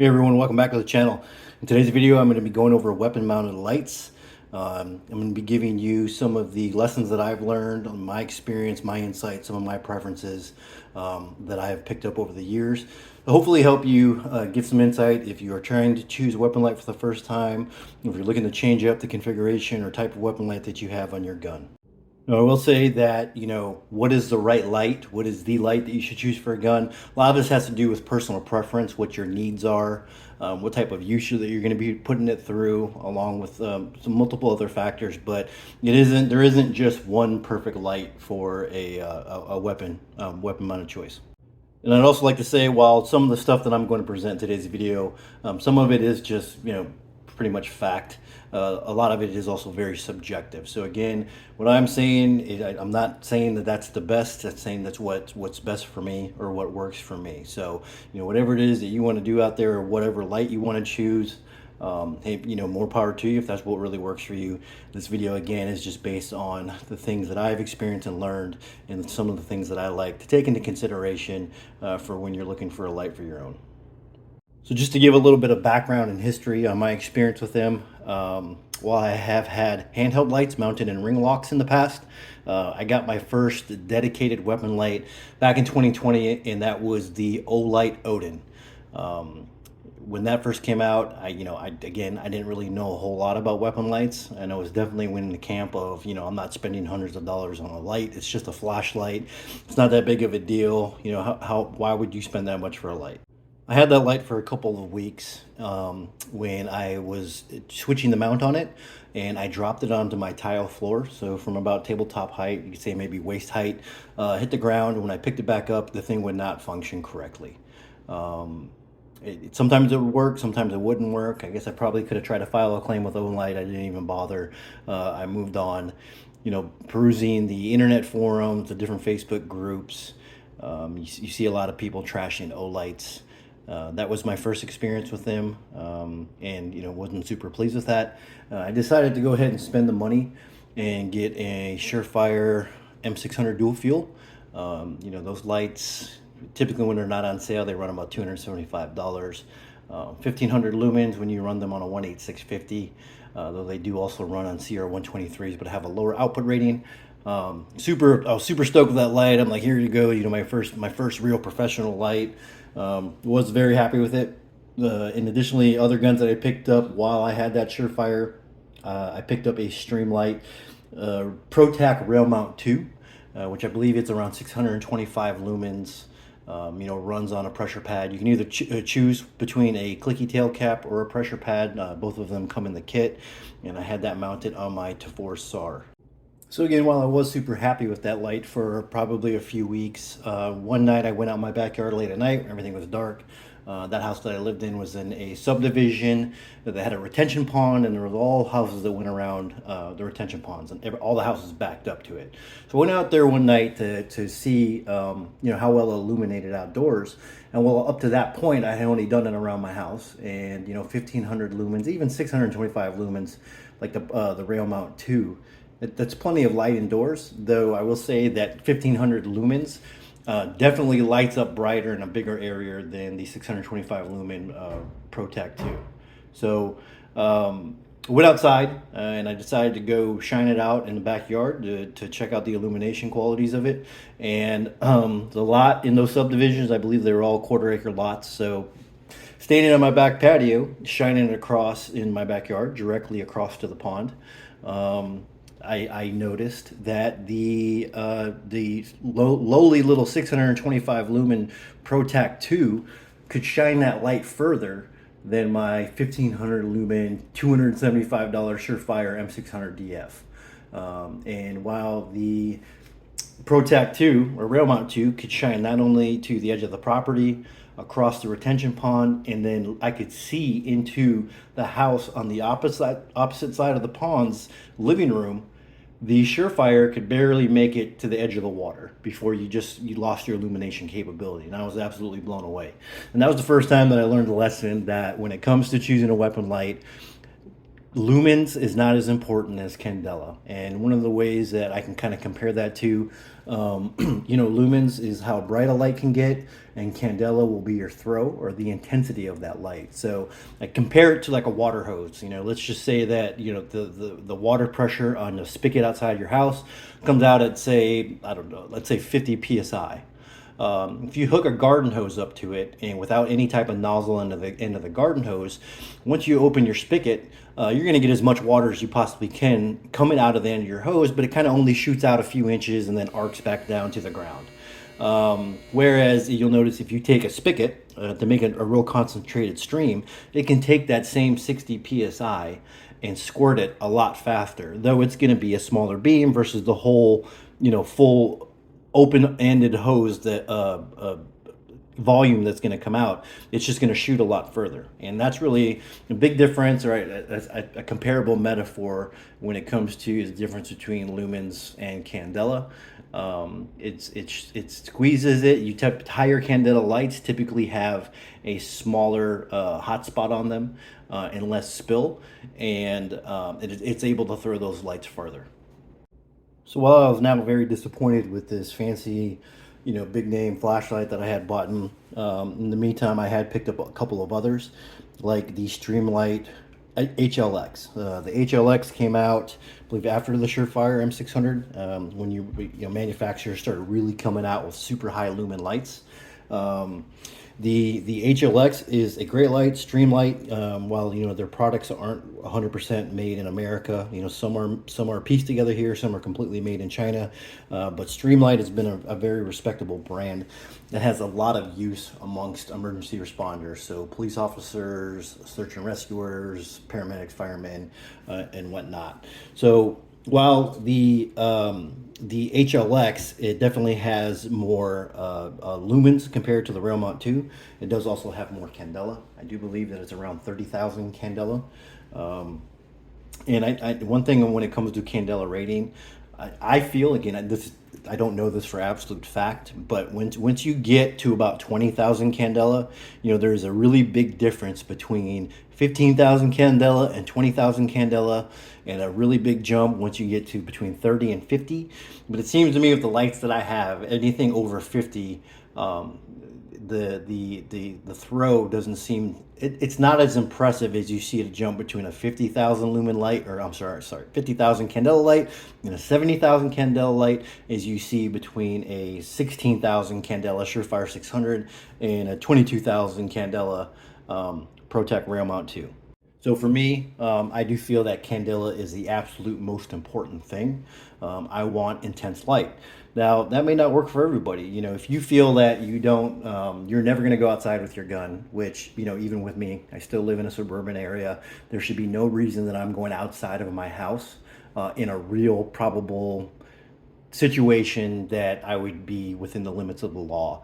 Hey everyone, welcome back to the channel. In today's video, I'm going to be going over weapon mounted lights. I'm going to be giving you some of the lessons that I've learned on my experience, my insights, some of my preferences that I have picked up over the years. Hopefully help you get some insight if you are trying to choose a weapon light for the first time, if you're looking to change up the configuration or type of weapon light that you have on your gun. Now, I will say that, what is the right light? What is the light that you should choose for a gun? A lot of this has to do with personal preference, what your needs are, what type of use that you're going to be putting it through, along with some multiple other factors. But there isn't just one perfect light for a weapon mounted choice. And I'd also like to say, while some of the stuff that I'm going to present in today's video, some of it is just, pretty much fact. A lot of it is also very subjective. So again, what I'm saying, I'm not saying that that's the best. That's saying that's what's best for me or what works for me. So, whatever it is that you want to do out there or whatever light you want to choose, hey, more power to you if that's what really works for you. This video again is just based on the things that I've experienced and learned, and some of the things that I like to take into consideration for when you're looking for a light for your own. So just to give a little bit of background and history on my experience with them, while I have had handheld lights mounted in ring locks in the past, I got my first dedicated weapon light back in 2020, and that was the Olight Odin. When that first came out, I didn't really know a whole lot about weapon lights, and I was definitely in the camp of, I'm not spending hundreds of dollars on a light. It's just a flashlight. It's not that big of a deal. Why would you spend that much for a light? I had that light for a couple of weeks when I was switching the mount on it, and I dropped it onto my tile floor. So from about tabletop height, you could say maybe waist height, hit the ground. When I picked it back up, the thing would not function correctly. Sometimes it would work, sometimes it wouldn't work. I guess I probably could have tried to file a claim with Olight. I didn't even bother. I moved on, perusing the internet forums, the different Facebook groups. You see a lot of people trashing Olights. That was my first experience with them, and wasn't super pleased with that. I decided to go ahead and spend the money and get a Surefire M600 dual fuel. Those lights, typically when they're not on sale, they run about $275. 1500 lumens when you run them on a 18650, though they do also run on CR123s but have a lower output rating. I was super stoked with that light. I'm like, here you go, my first real professional light. Was very happy with it. And additionally, other guns that I picked up while I had that Surefire, I picked up a Streamlight ProTac Rail Mount 2, which I believe it's around 625 lumens. Runs on a pressure pad. You can either choose between a Clicky tailcap or a pressure pad. Both of them come in the kit, and I had that mounted on my Tavor SAR. So again, while I was super happy with that light for probably a few weeks, one night I went out in my backyard late at night, everything was dark. That house that I lived in was in a subdivision that had a retention pond, and there was all houses that went around the retention ponds, and all the houses backed up to it. So I went out there one night to see how well illuminated outdoors. And well, up to that point, I had only done it around my house, and 1500 lumens, even 625 lumens, like the Rail Mount 2. That's plenty of light indoors, though I will say that 1500 lumens definitely lights up brighter in a bigger area than the 625 lumen ProTac 2. So I went outside and I decided to go shine it out in the backyard to check out the illumination qualities of it. And the lot in those subdivisions, I believe they were all quarter-acre lots. So standing on my back patio, shining it across in my backyard, directly across to the pond, I noticed that the lowly little 625 lumen ProTac 2 could shine that light further than my 1500 lumen $275 Surefire M600 DF. And while the ProTac 2 or Rail Mount 2 could shine not only to the edge of the property, across the retention pond, and then I could see into the house on the opposite side of the pond's living room, the Surefire could barely make it to the edge of the water before you lost your illumination capability. And I was absolutely blown away. And that was the first time that I learned the lesson that when it comes to choosing a weapon light, Lumens is not as important as candela, and one of the ways that I can kind of compare that to, lumens is how bright a light can get, and candela will be your throw or the intensity of that light. So I compare it to like a water hose. Let's just say that the water pressure on the spigot outside your house comes out at, say, I don't know, let's say 50 psi. If you hook a garden hose up to it and without any type of nozzle into the end of the garden hose, once you open your spigot, you're going to get as much water as you possibly can coming out of the end of your hose, but it kind of only shoots out a few inches and then arcs back down to the ground. Whereas you'll notice if you take a spigot to make a real concentrated stream, it can take that same 60 psi and squirt it a lot faster, though it's going to be a smaller beam versus the whole, full open-ended hose that volume that's going to come out. It's just going to shoot a lot further, and that's really a big difference, or a comparable metaphor when it comes to the difference between lumens and candela. It squeezes it. Higher candela lights typically have a smaller hotspot on them and less spill, and it's able to throw those lights farther. So while I was now very disappointed with this fancy, big name flashlight that I had bought in the meantime, I had picked up a couple of others, like the Streamlight HLX. The HLX came out, I believe, after the Surefire M600, when manufacturers started really coming out with super high lumen lights. The HLX is a great light, Streamlight. While their products aren't 100% made in America, some are pieced together here, some are completely made in China. But Streamlight has been a very respectable brand that has a lot of use amongst emergency responders, so police officers, search and rescuers, paramedics, firemen, and whatnot. So while the HLX, it definitely has more lumens compared to the Railmont 2. It does also have more candela. I do believe that it's around 30,000 candela. And one thing when it comes to candela rating, I feel, again, I don't know this for absolute fact, but once you get to about 20,000 candela, there's a really big difference between 15,000 candela and 20,000 candela, and a really big jump once you get to between 30 and 50. But it seems to me with the lights that I have, anything over 50, the throw doesn't seem, it's not as impressive as you see it jump between a 50,000 lumen light, or I'm sorry 50,000 candela light and a 70,000 candela light, as you see between a 16,000 candela Surefire 600 and a 22,000 candela ProTech Railmont 2. So for me, I do feel that candela is the absolute most important thing. I want intense light. Now, that may not work for everybody. If you feel that you don't, you're never going to go outside with your gun, which, even with me, I still live in a suburban area. There should be no reason that I'm going outside of my house in a real probable situation that I would be within the limits of the law.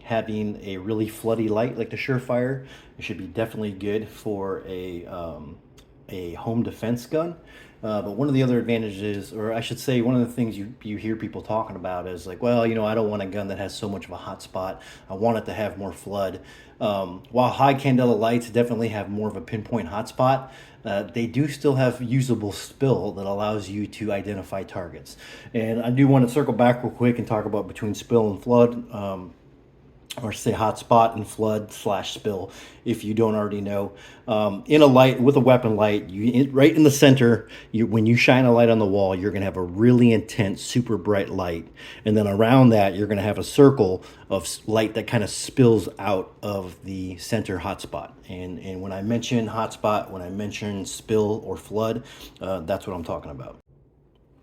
Having a really floody light like the Surefire, it should be definitely good for a home defense gun. But one of the other advantages, or I should say, one of the things you hear people talking about is like, well, I don't want a gun that has so much of a hot spot. I want it to have more flood. While high candela lights definitely have more of a pinpoint hot spot, they do still have usable spill that allows you to identify targets. And I do want to circle back real quick and talk about between spill and flood. Or say hot spot and flood / spill, if you don't already know. In a light, with a weapon light, right in the center, when you shine a light on the wall, you're going to have a really intense, super bright light. And then around that, you're going to have a circle of light that kind of spills out of the center hotspot. And when I mention hotspot, when I mention spill or flood, that's what I'm talking about.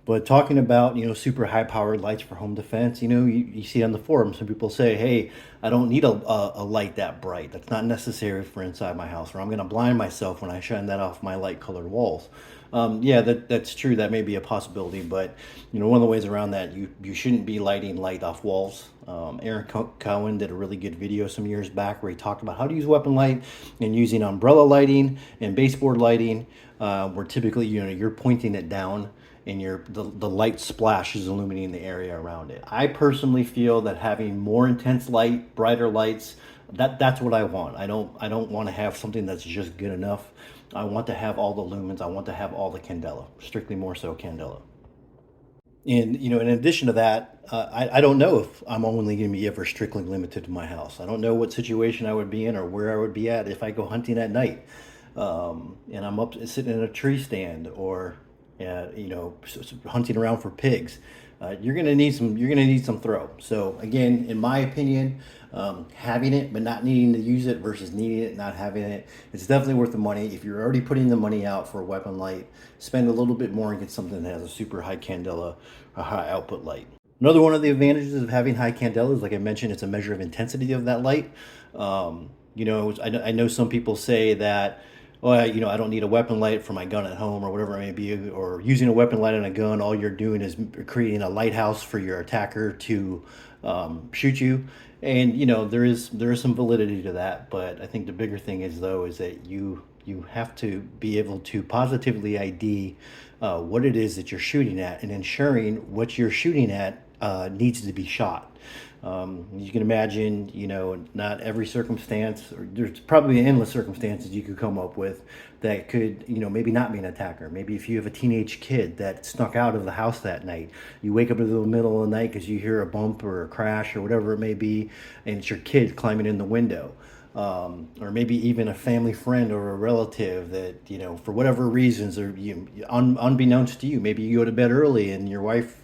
But talking about, super high powered lights for home defense, you see on the forum, some people say, hey, I don't need a light that bright. That's not necessary for inside my house, or I'm going to blind myself when I shine that off my light colored walls. Yeah, that's true. That may be a possibility, but one of the ways around that, you shouldn't be lighting light off walls. Aaron Cohen did a really good video some years back where he talked about how to use weapon light and using umbrella lighting and baseboard lighting, where typically you're pointing it down and the light splash is illuminating the area around it. I personally feel that having more intense light, brighter lights, That's what I want. I don't want to have something that's just good enough. I want to have all the lumens. I want to have all the candela, strictly more so candela. And in addition to that, I don't know if I'm only going to be ever strictly limited to my house. I don't know what situation I would be in or where I would be at if I go hunting at night, and I'm up sitting in a tree stand or, hunting around for pigs. You're gonna need some. You're gonna need some throw. So again, in my opinion, having it but not needing to use it versus needing it, not having it, it's definitely worth the money. If you're already putting the money out for a weapon light, spend a little bit more and get something that has a super high candela, a high output light. Another one of the advantages of having high candela is, like I mentioned, it's a measure of intensity of that light. I know some people say that, well, I don't need a weapon light for my gun at home or whatever it may be, or using a weapon light on a gun, all you're doing is creating a lighthouse for your attacker to shoot you. And there is some validity to that, but I think the bigger thing is, though, is that you have to be able to positively ID what it is that you're shooting at, and ensuring what you're shooting at needs to be shot. You can imagine, not every circumstance, or there's probably endless circumstances you could come up with that could, maybe not be an attacker. Maybe if you have a teenage kid that snuck out of the house that night, you wake up in the middle of the night because you hear a bump or a crash or whatever it may be, and it's your kid climbing in the window. Or maybe even a family friend or a relative that, for whatever reasons, or unbeknownst to you, maybe you go to bed early and your wife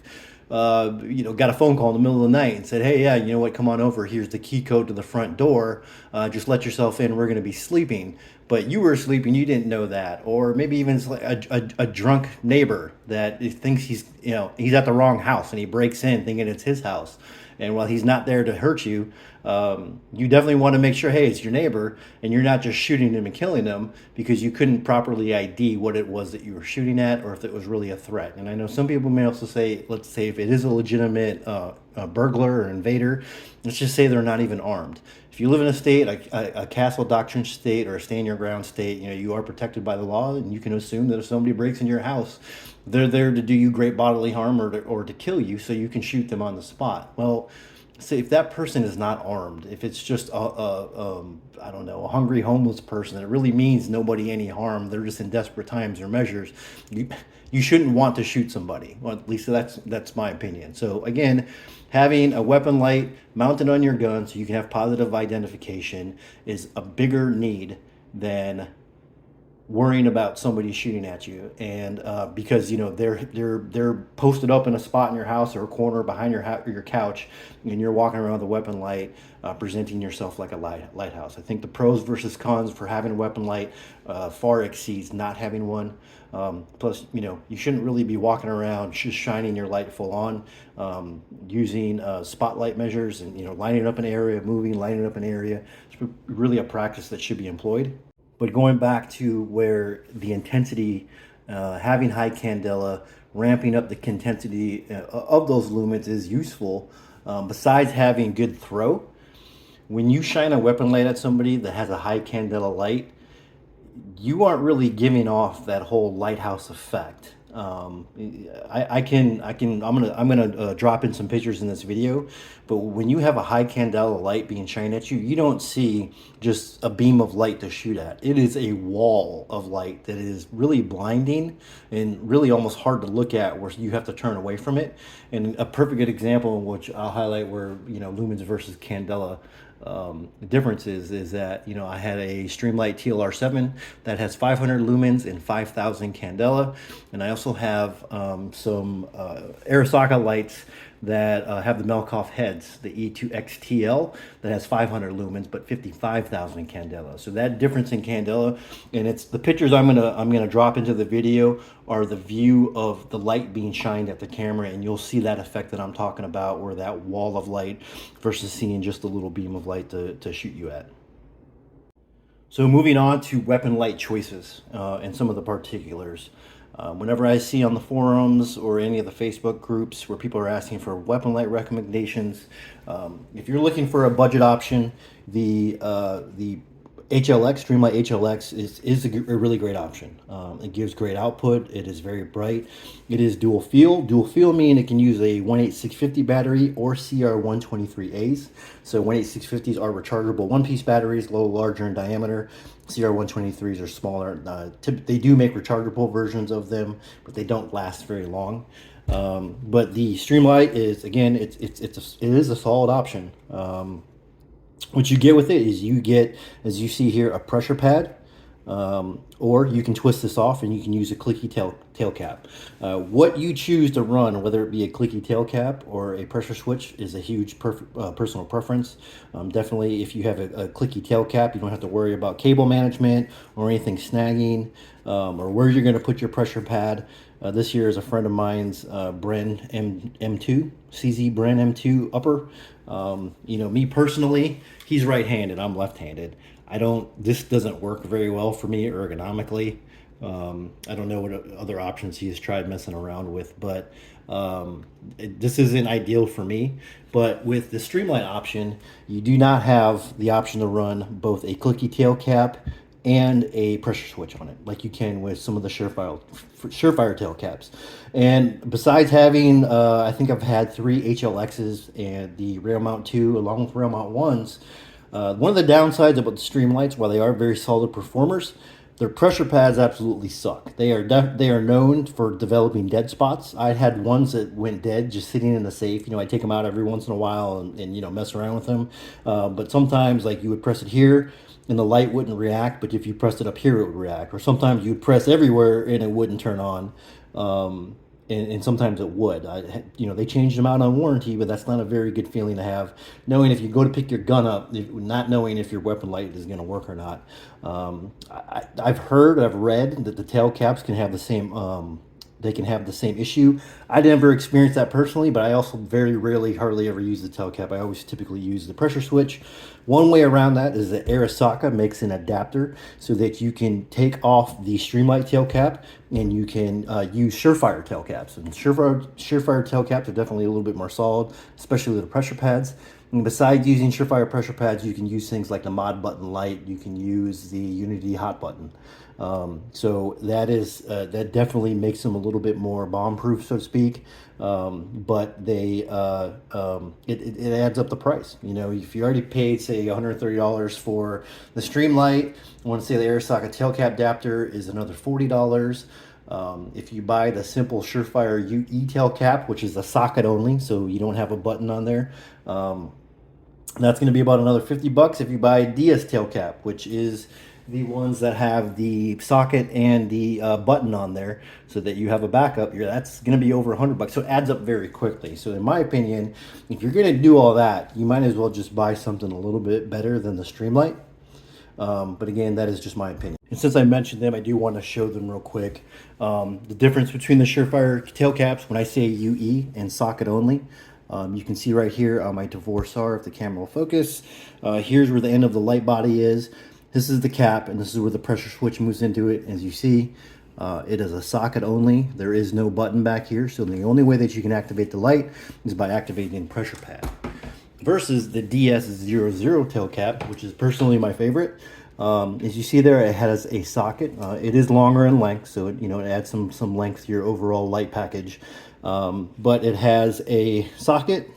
got a phone call in the middle of the night and said, "Hey, yeah, you know what? Come on over. Here's the key code to the front door. Just let yourself in. We're going to be sleeping." But you were sleeping. You didn't know that. Or maybe even a drunk neighbor that thinks he's at the wrong house, and he breaks in thinking it's his house. And while he's not there to hurt you, you definitely want to make sure, hey, it's your neighbor, and you're not just shooting them and killing them because you couldn't properly ID what it was that you were shooting at, or if it was really a threat. And I know some people may also say, let's say if it is a legitimate burglar or invader, let's just say they're not even armed. If you live in a state, a castle doctrine state or a stand your ground state, you are protected by the law, and you can assume that if somebody breaks into your house, they're there to do you great bodily harm, or to kill you, so you can shoot them on the spot. Well, say if that person is not armed, if it's just I don't know, a hungry homeless person, it really means nobody any harm. They're just in desperate times or measures. You shouldn't want to shoot somebody. Well, at least that's my opinion. So again, having a weapon light mounted on your gun so you can have positive identification is a bigger need than worrying about somebody shooting at you. And because they're posted up in a spot in your house or a corner behind your couch, and you're walking around with a weapon light, presenting yourself like a lighthouse. I think the pros versus cons for having a weapon light far exceeds not having one. Plus, you shouldn't really be walking around just shining your light full on, using spotlight measures and lining up an area, lining up an area. It's really a practice that should be employed. But going back to where the intensity, having high candela, ramping up the intensity of those lumens is useful. Besides having good throw, when you shine a weapon light at somebody that has a high candela light, you aren't really giving off that whole lighthouse effect. I'm gonna drop in some pictures in this video, but when you have a high candela light being shined at you, you don't see just a beam of light to shoot at. It is a wall of light that is really blinding and really almost hard to look at, where you have to turn away from it. And a perfect good example, which I'll highlight, where lumens versus candela. The difference is that I had a Streamlight TLR7 that has 500 lumens and 5,000 candela, and I also have some Arasaka lights that have the Melkoff heads, the E2XTL, that has 500 lumens but 55,000 candela. So that difference in candela, and it's the pictures I'm gonna drop into the video, are the view of the light being shined at the camera, and you'll see that effect that I'm talking about, where that wall of light versus seeing just a little beam of light to shoot you at. So moving on to weapon light choices and some of the particulars. Whenever I see on the forums or any of the Facebook groups where people are asking for weapon light recommendations, if you're looking for a budget option, the HLX, Streamlight HLX is a really great option. It gives great output. It is very bright. It is dual fuel. Dual fuel meaning it can use a 18650 battery or CR123As. So 18650s are rechargeable one-piece batteries, a little larger in diameter. CR123s are smaller. They do make rechargeable versions of them, but they don't last very long. But the Streamlight is, again, it is a solid option. What you get with it is you get, as you see here, a pressure pad, or you can twist this off and you can use a Clicky tail cap. What you choose to run, whether it be a Clicky tail cap or a pressure switch, is a huge personal preference. Definitely, if you have a Clicky tail cap, you don't have to worry about cable management or anything snagging, or where you're going to put your pressure pad. This year is a friend of mine's Bren M2, CZ Bren M2 upper. Me personally, he's right-handed, I'm left-handed. This doesn't work very well for me ergonomically. I don't know what other options he's tried messing around with, but this isn't ideal for me. But with the Streamlight option, you do not have the option to run both a Clicky tail cap and a pressure switch on it, like you can with some of the Surefire tail caps. And besides having, I think I've had 3 HLXs and the rail mount 2 along with rail mount 1s. One of the downsides about the Streamlights, while they are very solid performers, their pressure pads absolutely suck. They are known for developing dead spots. I had ones that went dead just sitting in the safe. I take them out every once in a while and mess around with them. But sometimes, like, you would press it here and the light wouldn't react, but if you pressed it up here, it would react. Or sometimes you'd press everywhere and it wouldn't turn on. And sometimes it would. They changed them out on warranty, but that's not a very good feeling to have, knowing if you go to pick your gun up, not knowing if your weapon light is going to work or not. I've read that the tail caps can have the same issue. I never experienced that personally, but I also very rarely, hardly ever use the tail cap. I always typically use the pressure switch. One way around that is that Arasaka makes an adapter so that you can take off the Streamlight tail cap and you can use Surefire tail caps. And Surefire tail caps are definitely a little bit more solid, especially with the pressure pads. And besides using Surefire pressure pads, you can use things like the mod button light. You can use the Unity hot button. So that definitely makes them a little bit more bomb-proof, so to speak. But it adds up the price. If you already paid, say, $130 for the Streamlight, I want to say the Arasaka tail cap adapter is another $40. If you buy the simple Surefire UE tail cap, which is a socket only, so you don't have a button on there, that's going to be about another $50 if you buy DS tail cap, which is the ones that have the socket and the button on there, so that you have a backup. That's going to be over $100, so it adds up very quickly. So in my opinion, if you're going to do all that, you might as well just buy something a little bit better than the Streamlight. But again, that is just my opinion. And since I mentioned them, I do want to show them real quick. The difference between the Surefire tail caps, when I say UE and socket only, you can see right here on my Divorce-R, if the camera will focus. Here's where the end of the light body is. This is the cap, and this is where the pressure switch moves into it. As you see, it is a socket only. There is no button back here, so the only way that you can activate the light is by activating the pressure pad. Versus the DS00 tail cap, which is personally my favorite. As you see there, it has a socket. It is longer in length, so it adds some length to your overall light package. But it has a socket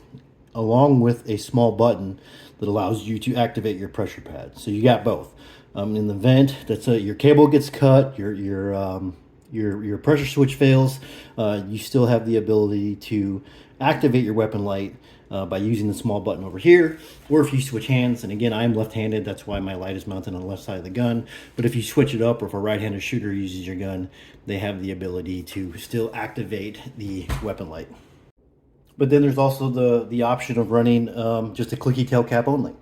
along with a small button that allows you to activate your pressure pad. So you got both. In the event that your cable gets cut, your pressure switch fails, you still have the ability to activate your weapon light by using the small button over here, or if you switch hands. And again, I'm left-handed, that's why my light is mounted on the left side of the gun. But if you switch it up, or if a right-handed shooter uses your gun, they have the ability to still activate the weapon light. But then there's also the option of running just a Clicky tail cap only.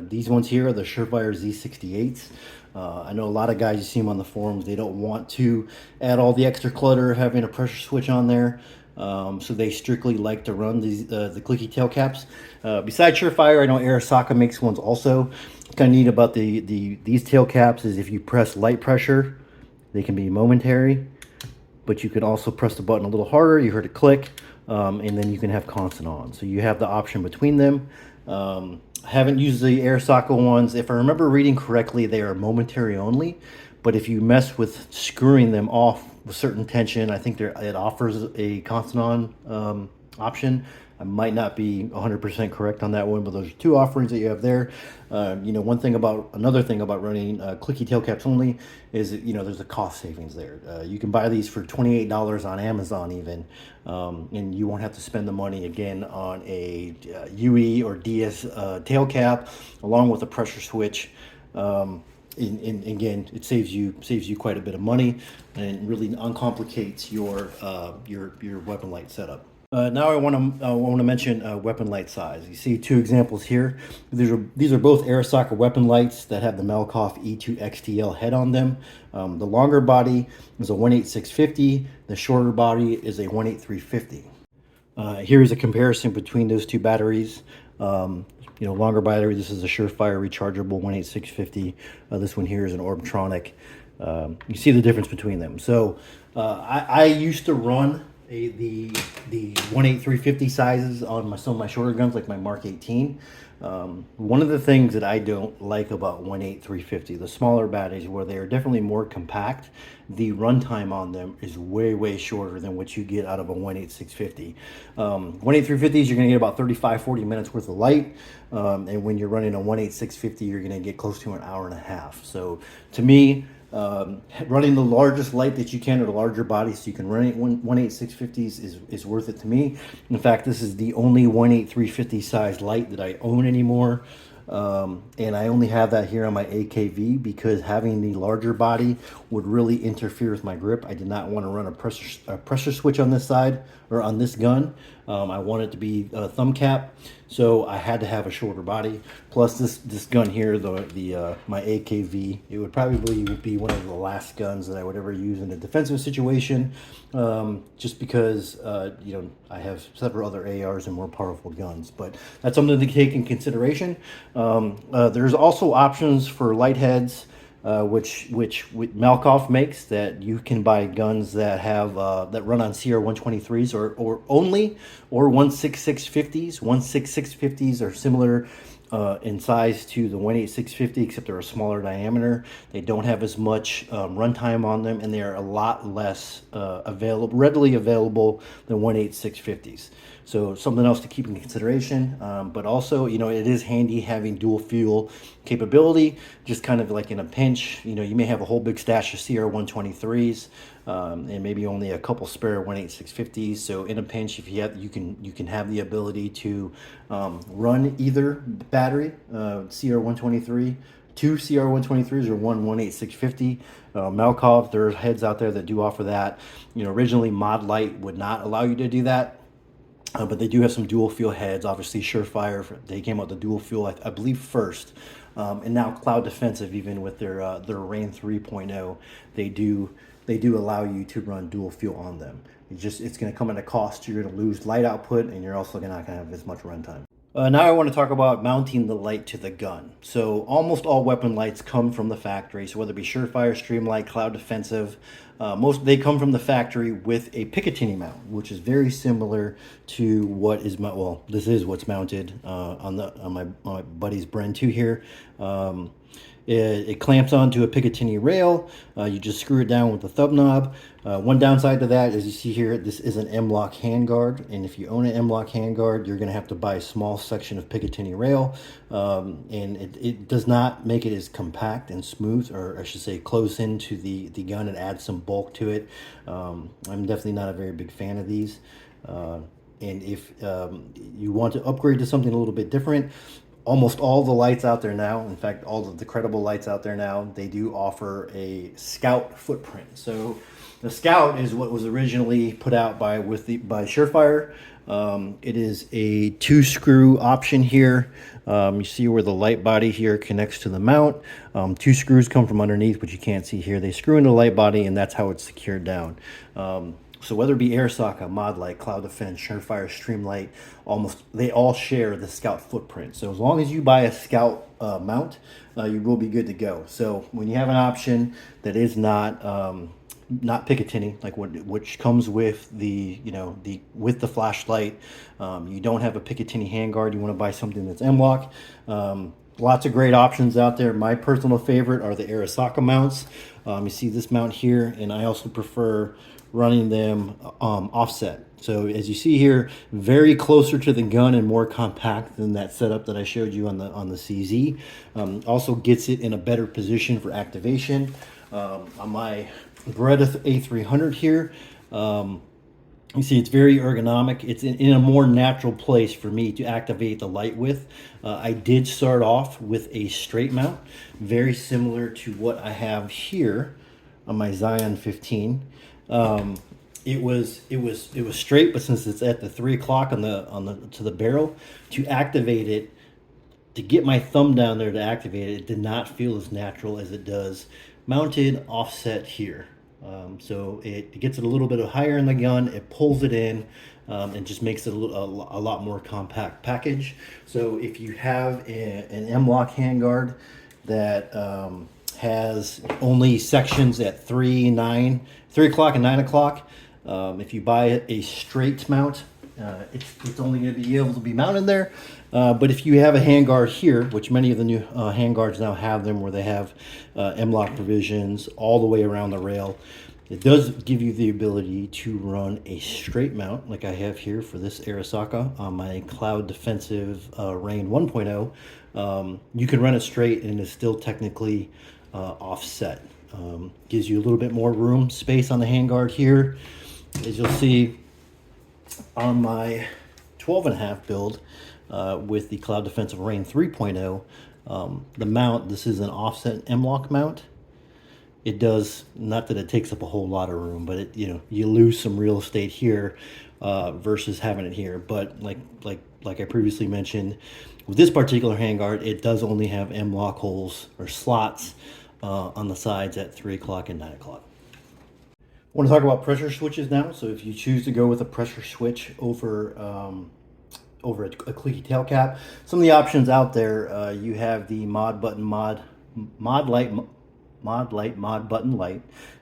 These ones here are the Surefire Z68s. I know a lot of guys, you see them on the forums, they don't want to add all the extra clutter having a pressure switch on there. So they strictly like to run the Clicky tail caps. Besides Surefire, I know Arasaka makes ones also. Kind of neat about these tail caps is if you press light pressure, they can be momentary, but you can also press the button a little harder. You heard it click, and then you can have constant on. So you have the option between them. I haven't used the air socket ones. If I remember reading correctly, they are momentary only. But if you mess with screwing them off with certain tension, I think it offers a constant on option. I might not be 100% correct on that one, but those are two offerings that you have there. Another thing about running Clicky tailcaps only is that, there's a cost savings there. You can buy these for $28 on Amazon even, and you won't have to spend the money again on a UE or DS tailcap, along with a pressure switch. Again, it saves you quite a bit of money, and really uncomplicates your weapon light setup. Now I want to mention weapon light size. You see two examples here. These are both air socket weapon lights that have the Malkoff E2 XTL head on them. The longer body is a 18650. The shorter body is a 18350. Here is a comparison between those two batteries. Longer battery. This is a Surefire rechargeable 18650. This one here is an Orbtronic. You see the difference between them. So I used to run the 18350 sizes on some of my shorter guns, like my Mark 18. One of the things that I don't like about 18350, the smaller batteries, where they are definitely more compact, the runtime on them is way shorter than what you get out of a 18650. 18350s, you're going to get about 35-40 minutes worth of light, and when you're running a 18650, you're going to get close to an hour and a half. So to me, running the largest light that you can, or the larger body, so you can run it 18650s is worth it to me. In fact, this is the only 18350 size light that I own anymore, and I only have that here on my AKV because having the larger body would really interfere with my grip. I did not want to run a pressure switch on this side, or on this gun. I want it to be a thumb cap, so I had to have a shorter body. Plus this gun here, my AKV, it would probably be one of the last guns that I would ever use in a defensive situation, just because I have several other ARs and more powerful guns. But that's something to take in consideration. There's also options for light heads, which Malkoff makes, that you can buy guns that have that run on CR123s or 16650s. 16650s are similar in size to the 18650, except they're a smaller diameter. They don't have as much runtime on them, and they are a lot less readily available than 18650s. So something else to keep in consideration. But also, it is handy having dual fuel capability, just kind of like in a pinch. You may have a whole big stash of CR123s, and maybe only a couple spare 18650s. So in a pinch, if you can have the ability to run either battery, CR123, two CR123s, or one 18650. Malkoff, there are heads out there that do offer that. Originally Mod Light would not allow you to do that. But they do have some dual fuel heads. Obviously, Surefire, they came out the dual fuel, I believe, first. And now Cloud Defensive, even with their Rain 3.0, they do allow you to run dual fuel on them. It's going to come at a cost. You're going to lose light output, and you're also not going to have as much runtime. Now I want to talk about mounting the light to the gun. So almost all weapon lights come from the factory. So whether it be Surefire, Streamlight, Cloud Defensive, they come from the factory with a Picatinny mount, which is very similar to what is this is what's mounted on my buddy's Bren 2 here. It clamps onto a Picatinny rail. You just screw it down with the thumb knob. One downside to that, as you see here, this is an M-LOK handguard, and if you own an M-LOK handguard, you're going to have to buy a small section of Picatinny rail, and it does not make it as compact and smooth, or I should say close into the gun and add some bulk to it. I'm definitely not a very big fan of these, and if you want to upgrade to something a little bit different, almost all the lights out there now, in fact, all of the credible lights out there now, they do offer a Scout footprint. So the Scout is what was originally put out by Surefire. It is a 2-screw option here. You see where the light body here connects to the mount. 2 screws come from underneath, but you can't see here. They screw into the light body, and that's how it's secured down. So whether it be air socket, Mod Light, Cloud Defense, Surefire, Streamlight, they all share the Scout footprint. So as long as you buy a Scout mount, you will be good to go. So when you have an option that is not not Picatinny, like which comes with the, with the flashlight. You don't have a Picatinny handguard, you want to buy something that's M-LOK. Lots of great options out there. My personal favorite are the Arisaka mounts. You see this mount here, and I also prefer running them offset. So as you see here, very closer to the gun and more compact than that setup that I showed you on the CZ. Also gets it in a better position for activation. On my Beretta A300 here, you see it's very ergonomic. It's in a more natural place for me to activate the light with. I did start off with a straight mount, very similar to what I have here on my Zion 15. It was straight, but since it's at the 3 o'clock to the barrel, to activate it, to get my thumb down there to activate it, it did not feel as natural as it does mounted offset here. So it gets it a little bit higher in the gun, it pulls it in, and just makes it a lot more compact package. So if you have an M-LOK handguard that has only sections at 3 o'clock and 9 o'clock, if you buy a straight mount, it's only going to be able to be mounted there. But if you have a handguard here, which many of the new handguards now have them, where they have M-LOK provisions all the way around the rail, it does give you the ability to run a straight mount like I have here for this Arisaka on my Cloud Defensive Rain 1.0. You can run it straight and it's still technically offset. Gives you a little bit more room space on the handguard here. As you'll see on my 12.5 build with the Cloud Defensive Rain 3.0, the mount, this is an offset M-LOK mount. It does, not that it takes up a whole lot of room, but it, you lose some real estate here versus having it here. But like I previously mentioned, with this particular handguard, it does only have M-LOK holes or slots on the sides at 3 o'clock and 9 o'clock. I want to talk about pressure switches now. So if you choose to go with a pressure switch over a Clicky tailcap, some of the options out there, you have the mod button light.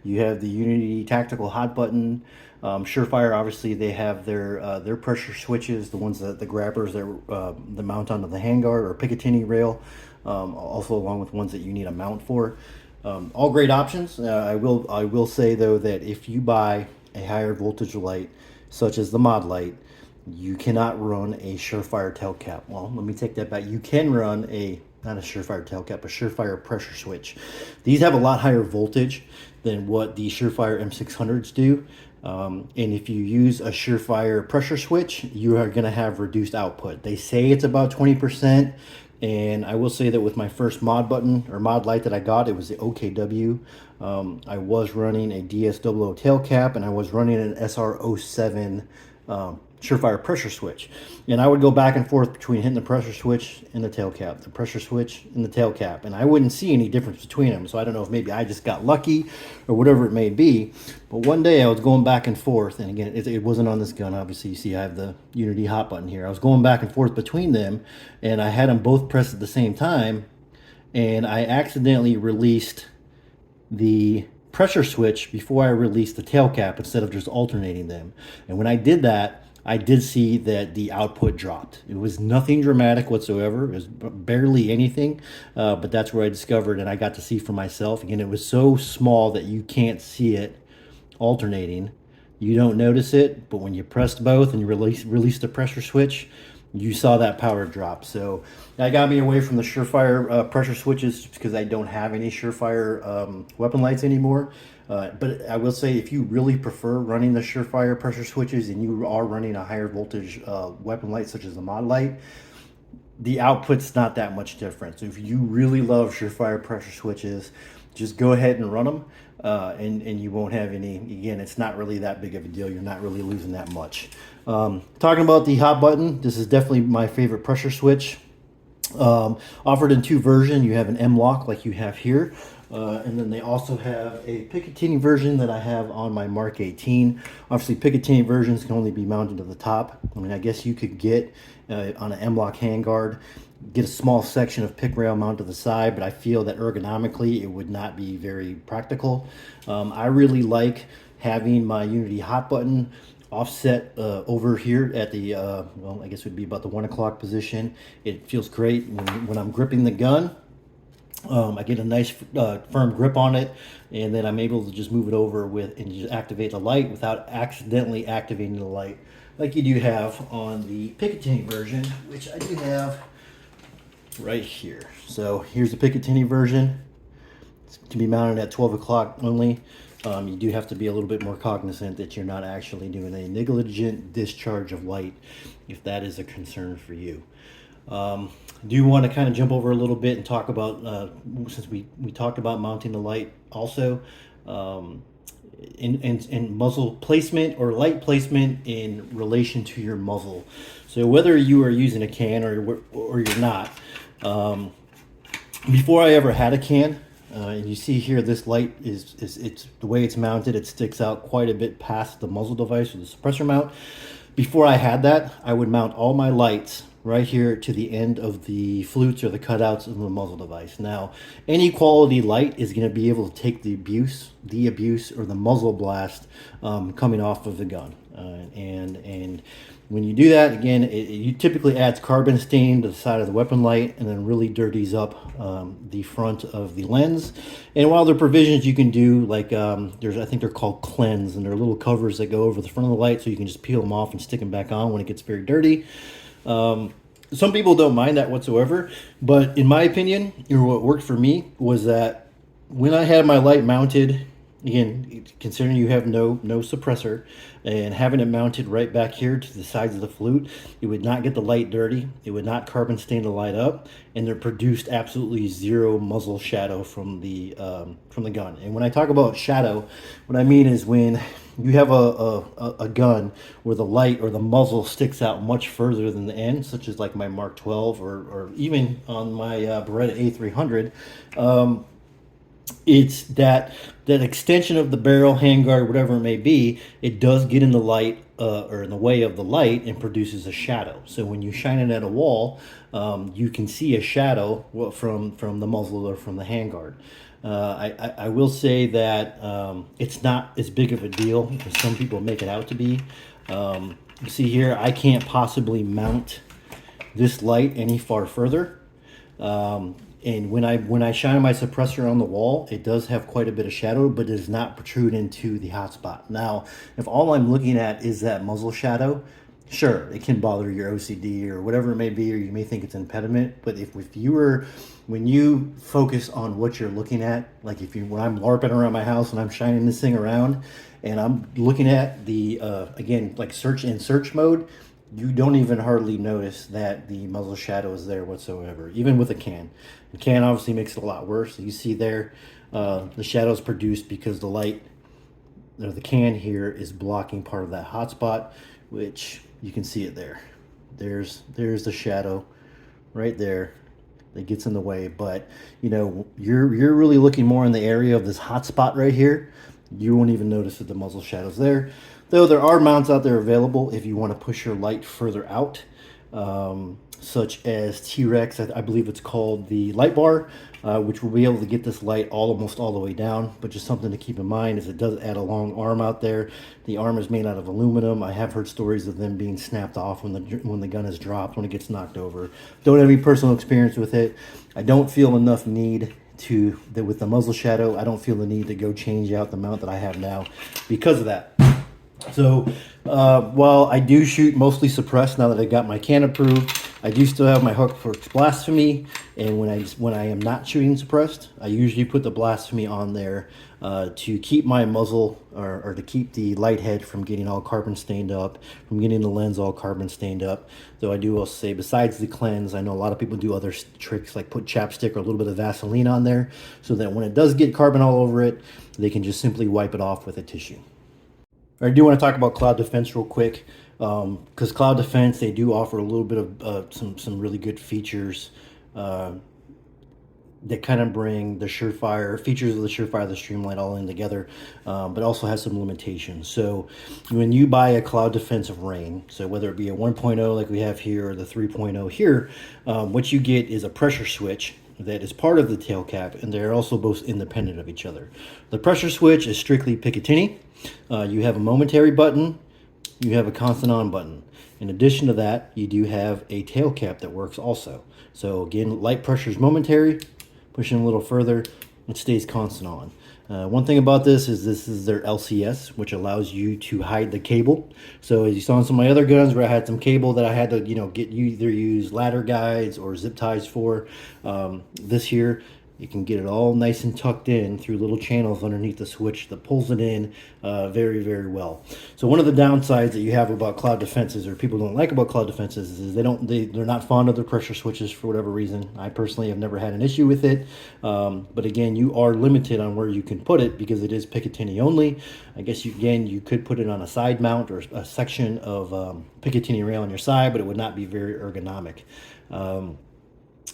You have the Unity tactical hot button. Surefire, obviously, they have their pressure switches, the ones that the grabbers that mount onto the handguard or Picatinny rail, also along with ones that you need a mount for. All great options. I will say though that if you buy a higher voltage light, such as the mod light, you cannot run a Surefire tailcap. Well, let me take that back. You can run not a Surefire tailcap, a Surefire pressure switch. These have a lot higher voltage than what the Surefire M600s do. And if you use a Surefire pressure switch, you are going to have reduced output. They say it's about 20%. And I will say that with my first mod button or mod light that I got, it was the OKW. I was running a DS00 tailcap and I was running an SR07 Surefire pressure switch, and I would go back and forth between hitting the pressure switch and the tailcap, the pressure switch and the tailcap, and I wouldn't see any difference between them. So I don't know if maybe I just got lucky or whatever it may be, but one day I was going back and forth, and again, it wasn't on this gun. Obviously, you see I have the Unity hot button here. I was going back and forth between them, and I had them both pressed at the same time, and I accidentally released the pressure switch before I released the tailcap instead of just alternating them. And when I did that, I did see that the output dropped. It was nothing dramatic whatsoever. It was barely anything, but that's where I discovered, and I got to see for myself. Again, it was so small that you can't see it alternating. You don't notice it, but when you pressed both and you release the pressure switch, you saw that power drop. So that got me away from the Surefire pressure switches because I don't have any Surefire weapon lights anymore. But I will say, if you really prefer running the Surefire pressure switches and you are running a higher voltage weapon light such as the mod light, the output's not that much different. So if you really love Surefire pressure switches, just go ahead and run them, and you won't have any. Again, it's not really that big of a deal. You're not really losing that much. Talking about the hot button, this is definitely my favorite pressure switch. Offered in 2 versions. You have an M-LOK like you have here, and then they also have a Picatinny version that I have on my Mark 18. Obviously, Picatinny versions can only be mounted to the top. I mean, I guess you could get on an M-LOK handguard get a small section of pick rail mounted to the side, but I feel that ergonomically it would not be very practical. I really like having my Unity hot button offset over here at the, well, I guess it would be about the 1 o'clock position. It feels great when I'm gripping the gun. I get a nice firm grip on it, and then I'm able to just move it over with and just activate the light without accidentally activating the light like you do have on the Picatinny version, which I do have right here. So here's the Picatinny version. It can be mounted at 12 o'clock only. You do have to be a little bit more cognizant that you're not actually doing a negligent discharge of light if that is a concern for you. Do you want to kind of jump over a little bit and talk about, since we talked about mounting the light also, in muzzle placement or light placement in relation to your muzzle. So whether you are using a can or you're not, before I ever had a can, and you see here this light it's the way it's mounted, it sticks out quite a bit past the muzzle device or the suppressor mount. Before I had that, I would mount all my lights right here to the end of the flutes or the cutouts of the muzzle device. Now, any quality light is going to be able to take the abuse or the muzzle blast coming off of the gun. And when you do that, again, you typically adds carbon stain to the side of the weapon light and then really dirties up the front of the lens. And while there are provisions you can do, like I think they're called cleanse, and they're little covers that go over the front of the light so you can just peel them off and stick them back on when it gets very dirty. Some people don't mind that whatsoever, but in my opinion, what worked for me was that when I had my light mounted, again, considering you have no suppressor, and having it mounted right back here to the sides of the flute, it would not get the light dirty, it would not carbon stain the light up, and it produced absolutely zero muzzle shadow from the gun. And when I talk about shadow, what I mean is when you have a gun where the light or the muzzle sticks out much further than the end, such as like my Mark 12 or even on my Beretta A300, it's that extension of the barrel, handguard, whatever it may be, it does get in the light or in the way of the light and produces a shadow. So when you shine it at a wall, you can see a shadow from the muzzle or from the handguard. I will say that it's not as big of a deal as some people make it out to be. You see here, I can't possibly mount this light any far further. And when I shine my suppressor on the wall, it does have quite a bit of shadow, but it does not protrude into the hotspot. Now, if all I'm looking at is that muzzle shadow, sure, it can bother your OCD or whatever it may be, or you may think it's impediment. But when you focus on what you're looking at, like when I'm LARPing around my house and I'm shining this thing around, and I'm looking at the again, like search mode, you don't even hardly notice that the muzzle shadow is there whatsoever, even with a can. The can obviously makes it a lot worse. You see there, the shadow is produced because the light, or the can here, is blocking part of that hotspot, which you can see it there. There's the shadow right there that gets in the way. But you know, you're really looking more in the area of this hotspot right here. You won't even notice that the muzzle shadow's there. Though there are mounts out there available if you want to push your light further out, such as T-Rex, I believe it's called the light bar, which will be able to get this light almost all the way down. But just something to keep in mind is it does add a long arm out there. The arm is made out of aluminum. I have heard stories of them being snapped off when the gun is dropped, when it gets knocked over. Don't have any personal experience with it. I don't feel enough need with the muzzle shadow. I don't feel the need to go change out the mount that I have now because of that. So while I do shoot mostly suppressed now that I got my can approved, I do still have my hook for blasphemy. And when I am not shooting suppressed, I usually put the blasphemy on there to keep my muzzle or to keep the light head from getting all carbon stained up, from getting the lens all carbon stained up. Though I do also say, besides the cleanse, I know a lot of people do other tricks like put chapstick or a little bit of Vaseline on there so that when it does get carbon all over it, they can just simply wipe it off with a tissue. I do want to talk about Cloud Defense real quick, because Cloud Defense, they do offer a little bit of some really good features that kind of bring the Surefire features of the Surefire, the Streamlight all in together, but also has some limitations. So when you buy a cloud defensive rain, so whether it be a 1.0 like we have here or the 3.0 here, what you get is a pressure switch that is part of the tail cap, and they're also both independent of each other. The pressure switch is strictly Picatinny. You have a momentary button, you have a constant on button. In addition to that, you do have a tail cap that works also. So again, light pressure is momentary. Pushing a little further, it stays constant on. One thing about this is their LCS, which allows you to hide the cable. So as you saw in some of my other guns where I had some cable that I had to, get either use ladder guides or zip ties for, this here, you can get it all nice and tucked in through little channels underneath the switch that pulls it in very, very well. So one of the downsides that you have about cloud defenses, or people don't like about cloud defenses, is they're not fond of their pressure switches for whatever reason. I personally have never had an issue with it, but again, you are limited on where you can put it because it is Picatinny only. I guess you could put it on a side mount or a section of Picatinny rail on your side, but it would not be very ergonomic.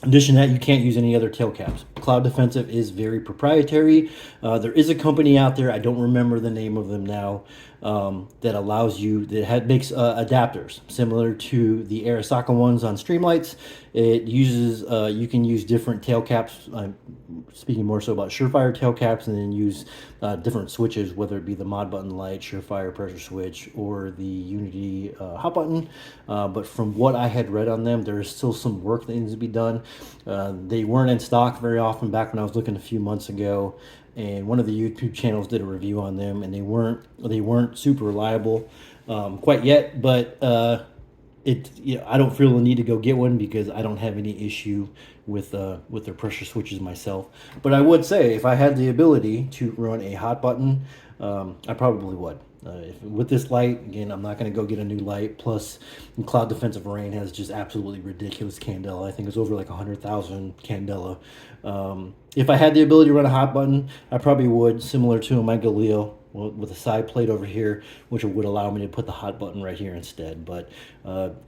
In addition to that, you can't use any other tail caps. Cloud Defensive is very proprietary. There is a company out there, I don't remember the name of them now, that allows you, makes adapters similar to the Arasaka ones on Streamlights. It uses, you can use different tail caps. I'm speaking more so about Surefire tail caps, and then use different switches, whether it be the mod button light, Surefire pressure switch, or the Unity hot button. But from what I had read on them, there is still some work that needs to be done. They weren't in stock very often back when I was looking a few months ago, and one of the YouTube channels did a review on them, and they weren't super reliable quite yet. But I don't feel the need to go get one because I don't have any issue with their pressure switches myself. But I would say if I had the ability to run a hot button, I probably would. With this light, again, I'm not going to go get a new light. Plus, Cloud Defensive Rain has just absolutely ridiculous candela. I think it's over like 100,000 candela. If I had the ability to run a hot button, I probably would, similar to my Galil with a side plate over here, which would allow me to put the hot button right here instead. But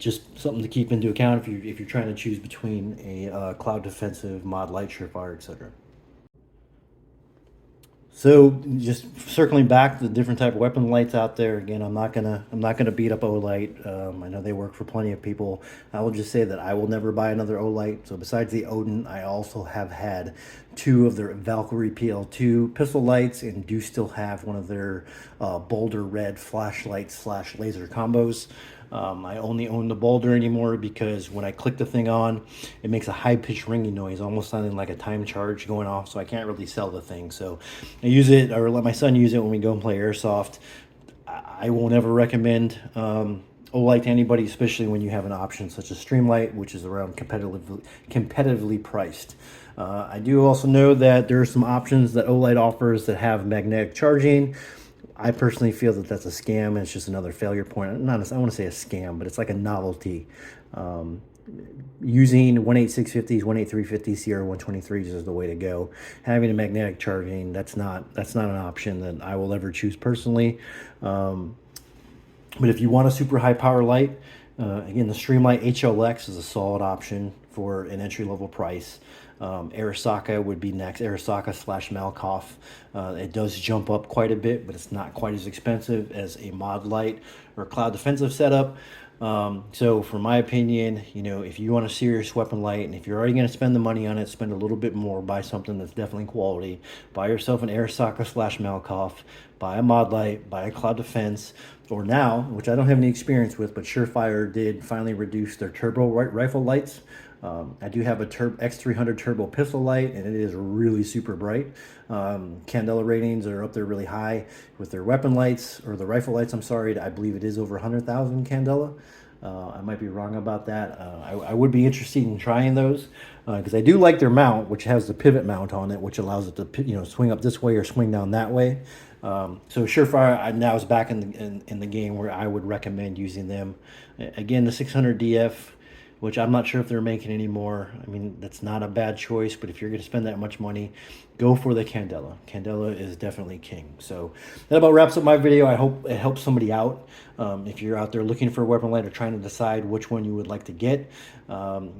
just something to keep into account if you're trying to choose between a Cloud Defensive, Mod Light, Surefire, etc. So just circling back to the different type of weapon lights out there. Again, I'm not gonna beat up Olight. I know they work for plenty of people. I will just say that I will never buy another Olight. So besides the Odin, I also have had two of their Valkyrie PL2 pistol lights, and do still have one of their Boulder Red flashlight / laser combos. I only own the Boulder anymore because when I click the thing on, it makes a high-pitched ringing noise, almost sounding like a time charge going off, so I can't really sell the thing. So I use it, or let my son use it when we go and play Airsoft. I won't ever recommend Olight to anybody, especially when you have an option such as Streamlight, which is around competitively priced. I do also know that there are some options that Olight offers that have magnetic charging. I personally feel that that's a scam, and it's just another failure point. I want to say a scam, but it's like a novelty. Using 18650s, 18350s, Sierra 123s is the way to go. Having a magnetic charging, that's not an option that I will ever choose personally. But if you want a super high power light, again, the Streamlight HLX is a solid option for an entry-level price. Arasaka would be next, Arasaka / Malkoff. It does jump up quite a bit, but it's not quite as expensive as a mod light or Cloud Defensive setup. So for my opinion, if you want a serious weapon light, and if you're already going to spend the money on it, spend a little bit more, buy something that's definitely quality. Buy yourself an Arasaka / Malkoff, buy a mod light, buy a Cloud Defense, or now, which I don't have any experience with, but Surefire did finally reduce their turbo rifle lights. I do have a X300 turbo pistol light, and it is really super bright. Candela ratings are up there really high with their weapon lights, or the rifle lights, I'm sorry. I believe it is over 100,000 candela. I might be wrong about that. I would be interested in trying those because I do like their mount, which has the pivot mount on it, which allows it to swing up this way or swing down that way. So Surefire now is back in the game where I would recommend using them. Again, the 600 DF which I'm not sure if they're making anymore. I mean, that's not a bad choice, but if you're going to spend that much money, go for the candela. Candela is definitely king. So that about wraps up my video. I hope it helps somebody out. If you're out there looking for a weapon light or trying to decide which one you would like to get,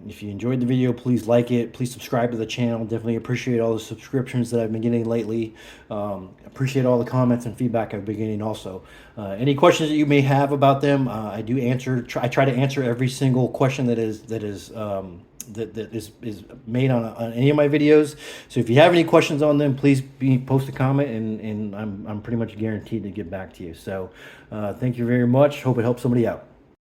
if you enjoyed the video, please like it. Please subscribe to the channel. Definitely appreciate all the subscriptions that I've been getting lately. Appreciate all the comments and feedback I've been getting also. Any questions that you may have about them, I do answer. I try to answer every single question that is made on any of my videos. So if you have any questions on them, please post a comment, and I'm pretty much guaranteed to get back to you. So thank you very much. Hope it helps somebody out.